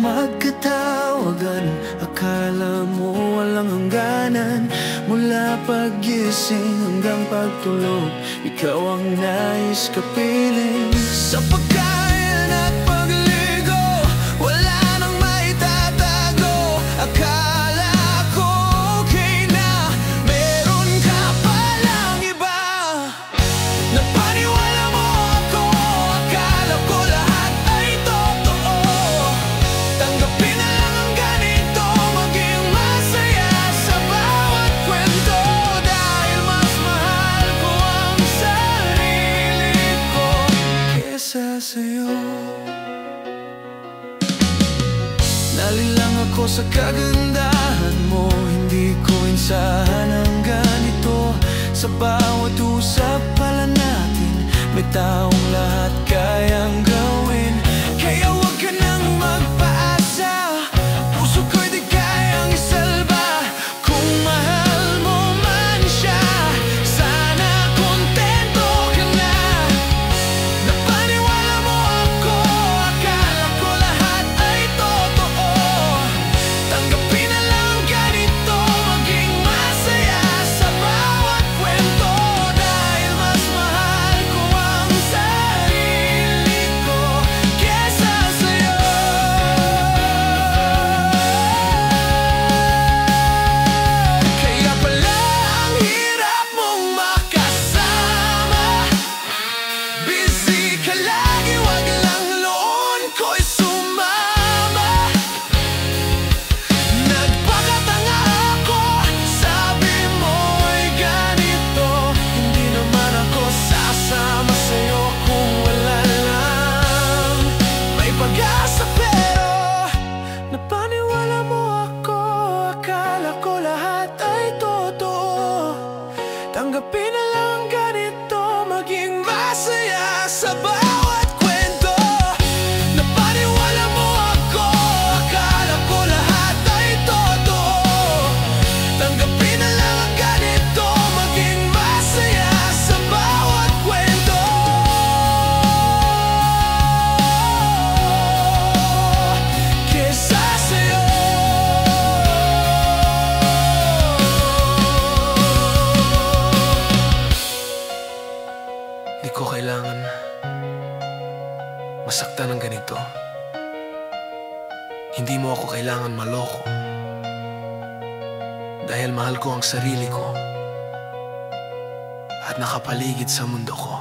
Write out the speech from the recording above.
magkatawagan. Akala mo walang hangganan, mula paggising hanggang pagtulog, ikaw ang nais kapiling. Sa pagkain at pagligo, wala nang maitatago. Akala ko okay na, meron ka palang iba. Napaniwala mo ako, akala ko lahat ay totoo. Tanggapin na lang ang ganito, maging masaya sa bawat kwento. Dahil mas mahal ko ang sarili ko kesa sa'yo. Nalilang ako sa kagandahan mo, hindi ko insahan ang ganito. Sa bawat usap pala natin, may taong lahat kayang gawin. Kaya huwag ka nang magpaasa, puso ko'y di kayang isalba. Kung mahal mo man siya, sana kontento ka na. Napaniwala mo ako, akala ko lahat ay totoo. Tanggapin na lang ganito, maging masaya sa bawat kwento. Dahil mas mahal ko ang sarili ko kesa sa'yo. Kaya pala ang hirap mong makasama. Busy ka lagi, wag lang loon ko'y sumama. Nagpakatanga ako, sabi mo'y ganito. Hindi naman ako sasama sa'yo kung wala lang may pag-asa. Pero napaniwala mo ako, akala ko lahat ay totoo. Tanggapin na lang ganito, maging masaya sa bawat kwento. Napaniwala mo ako, akala ko lahat ay totoo. Tanggapin na lang ang ganito, maging masaya sa bawat kwento. Kesa sa'yo. Di ko kailangan masaktan ng ganito. Hindi mo ako kailangan maloko. Dahil mahal ko ang sarili ko at nakapaligid sa mundo ko.